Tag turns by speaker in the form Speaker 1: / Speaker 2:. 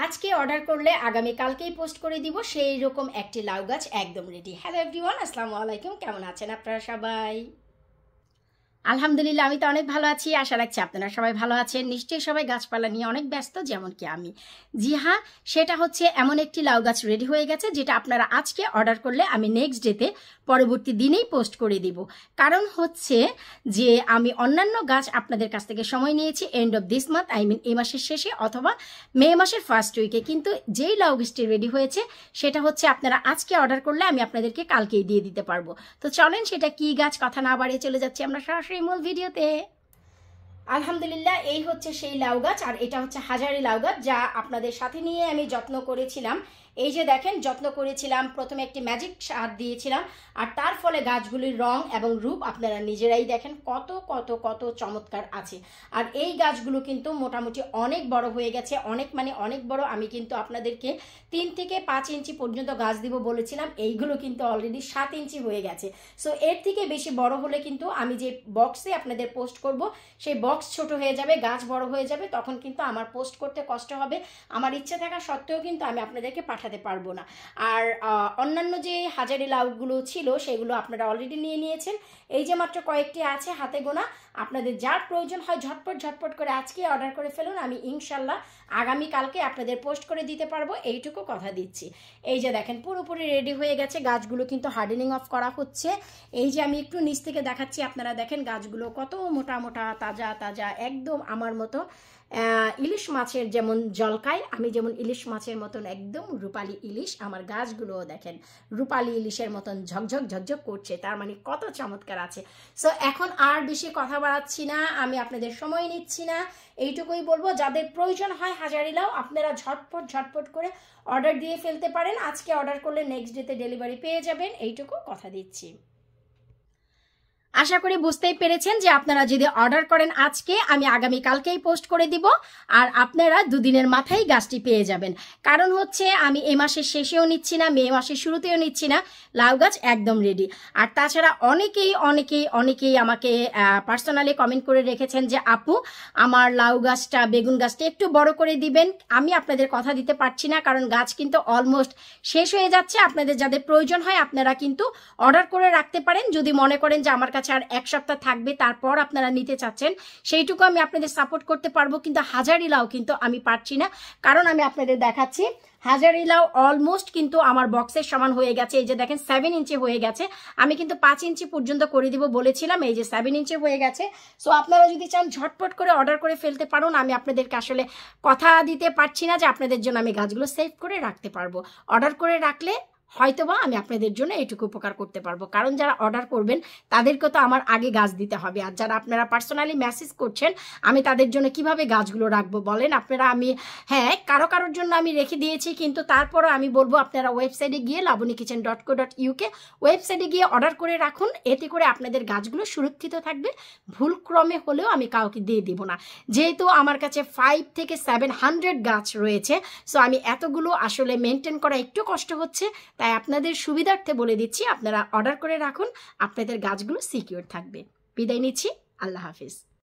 Speaker 1: আজকে অর্ডার করলে আগামী কালকেই পোস্ট করে দিব সেই রকম একটি লাউ গাছ একদম রেডি। হ্যালো এভরিওয়ান, আসসালামু আলাইকুম। কেমন আছেন আপনারা সবাই? আলহামদুলিল্লাহ, আমি তো অনেক ভালো আছি। আশা রাখছি আপনারা সবাই ভালো আছেন। নিশ্চয়ই সবাই গাছপালা নিয়ে অনেক ব্যস্ত, যেমন কি আমি। জি হ্যাঁ, সেটা হচ্ছে এমন একটি লাউ গাছ রেডি হয়ে গেছে যেটা আপনারা আজকে অর্ডার করলে আমি নেক্সট ডেতে পরবর্তী দিনেই পোস্ট করে দিব। কারণ হচ্ছে যে আমি অন্যান্য গাছ আপনাদের কাছ থেকে সময় নিয়েছি end of this month, I mean এই মাসের শেষে অথবা মে মাসের ফার্স্ট উইকে, কিন্তু যেই লাউ গাছটি রেডি হয়েছে সেটা হচ্ছে আপনারা আজকে অর্ডার করলে আমি আপনাদেরকে কালকেই দিয়ে দিতে পারবো। তো চলেন সেটা কি গাছ, কথা না বাড়িয়ে চলে যাচ্ছি আমরা সরাসরি মূল ভিডিওতে। আলহামদুলিল্লাহ, এই হচ্ছে সেই লাউ গাছ, আর এটা হচ্ছে হাজারি লাউ গাছ যা আপনাদের সাথে নিয়ে আমি যত্ন করেছিলাম। এই যে দেখেন, যত্ন করেছিলাম, প্রথমে একটি ম্যাজিক সার দিয়েছিলাম, আর তার ফলে গাছগুলির রং এবং রূপ আপনারা নিজেরাই দেখেন কত কত কত চমৎকার আছে। আর এই গাছগুলো কিন্তু মোটামুটি অনেক বড় হয়ে গেছে, অনেক বড়। আমি কিন্তু আপনাদেরকে 3 থেকে 5 ইঞ্চি পর্যন্ত গাছ দিব বলেছিলাম, এইগুলো কিন্তু অলরেডি 7 ইঞ্চি হয়ে গেছে। সো এর থেকে বেশি বড় হলে কিন্তু আমি যে বক্সে আপনাদের পোস্ট করব সেই বক্স ছোট হয়ে যাবে, গাছ বড় হয়ে যাবে, তখন কিন্তু আমার পোস্ট করতে কষ্ট হবে। আমার ইচ্ছে থাকা সত্ত্বেও কিন্তু আমি আপনাদেরকে পাঠাতে পারবো না। আর অন্যান্য যে হাজারি লাউগুলো ছিল সেগুলো আপনারা অলরেডি নিয়ে নিয়েছেন। এই যে মাত্র কয়েকটি আছে হাতে গোনা, আপনাদের যার প্রয়োজন হয় ঝটপট করে আজকে অর্ডার করে ফেলুন। আমি ইনশাল্লাহ আগামীকালকে আপনাদের পোস্ট করে দিতে পারবো, এইটুকু কথা দিচ্ছি। এই যে দেখেন পুরোপুরি রেডি হয়ে গেছে, গাছগুলো কিন্তু হার্ডেনিং অফ করা হচ্ছে। এই যে আমি একটু নিচ থেকে দেখাচ্ছি, আপনারা দেখেন গাছগুলো কত মোটা মোটা, তাজা তাজা, একদম আমার মতো ইলিশ মাছের যেমন জলকায়, আমি যেমন ইলিশ মাছের মতন একদম রূপালী ইলিশ, আমার গাছগুলোও দেখেন রূপালী ইলিশের মতন ঝকঝক করছে। তার মানে কত চমৎকার আছে। সো এখন আর বেশি কথা বাড়াচ্ছি না, আমি আপনাদের সময় নিচ্ছি না, এইটুকুই বলবো যাদের প্রয়োজন হয় হাজারি লাউ আপনারা ঝটপট করে অর্ডার দিয়ে ফেলতে পারেন। আজকে অর্ডার করলে নেক্সট ডেতে ডেলিভারি পেয়ে যাবেন, এইটুকু কথা দিচ্ছি। আশা করি বুঝতেই পেরেছেন যে আপনারা যদি অর্ডার করেন আজকে, আমি আগামী কালকেই পোস্ট করে দিব, আর আপনারা দুদিনের মাথায় গাছটি পেয়ে যাবেন। কারণ হচ্ছে আমি এই মাসের শেষেও নিচ্ছি না, মে মাসের শুরুতেও নিচ্ছি না, লাউ গাছ একদম রেডি। আর তাছাড়া অনেকেই আমাকে পার্সোনালি কমেন্ট করে রেখেছেন যে আপু আমার লাউ গাছটা, বেগুন গাছটা একটু বড় করে দিবেন। আমি আপনাদের কথা দিতে পারছি না, কারণ গাছ কিন্তু অলমোস্ট শেষ হয়ে যাচ্ছে। আপনাদের যাদের প্রয়োজন হয় আপনারা কিন্তু অর্ডার করে রাখতে পারেন। যদি মনে করেন যে আমার কাছে আর 1 সপ্তাহ থাকবে তারপর আপনারা নিতে চাচ্ছেন, সেইটুকু আমি আপনাদের সাপোর্ট করতে পারবো, কিন্তু হাজারি লাউ কিন্তু আমি পারছি না। কারণ আমি আপনাদের দেখাচ্ছি, হাজারি লাউ অলমোস্ট কিন্তু আমার বক্সের সমান হয়ে গেছে। এই যে দেখেন 7 ইঞ্চি হয়ে গেছে, আমি কিন্তু 5 ইঞ্চি পর্যন্ত করে দিব বলেছিলাম, এই যে 7 ইঞ্চি হয়ে গেছে। সো আপনারা যদি চান ঝটপট করে অর্ডার করে ফেলতে পারুন। আমি আপনাদেরকে আসলে কথা দিতে পারছি না যে আপনাদের জন্য আমি গাছগুলো সেভ করে রাখতে পারবো। অর্ডার করে রাখলে হয়তোবা আমি আপনাদের জন্য এইটুকু উপকার করতে পারবো, কারণ যারা অর্ডার করবেন তাদেরকে তো আমার আগে গাছ দিতে হবে। আর যারা আপনারা পার্সোনালি মেসেজ করছেন, আমি তাদের জন্য কিভাবে গাছগুলো রাখবো বলেন আপনারা? আমি হ্যাঁ কারোর জন্য আমি রেখে দিয়েছি, কিন্তু তারপরও আমি বলবো আপনারা ওয়েবসাইটে গিয়ে labonikichen.co.uk ওয়েবসাইটে গিয়ে অর্ডার করে রাখুন। এতে করে আপনাদের গাছগুলো সুরক্ষিত থাকবে, ভুলক্রমে হলেও আমি কাউকে দিয়ে দিব না। যেহেতু আমার কাছে 5 থেকে 700 গাছ রয়েছে, সো আমি এতগুলো আসলে মেনটেন করা একটু কষ্ট হচ্ছে। তাই আপনাদের সুবিধার্থে বলে দিচ্ছি, আপনারা অর্ডার করে রাখুন, আপনাদের গাছগুলো সিকিউর থাকবে। বিদায় নিচ্ছি, আল্লাহ হাফিজ।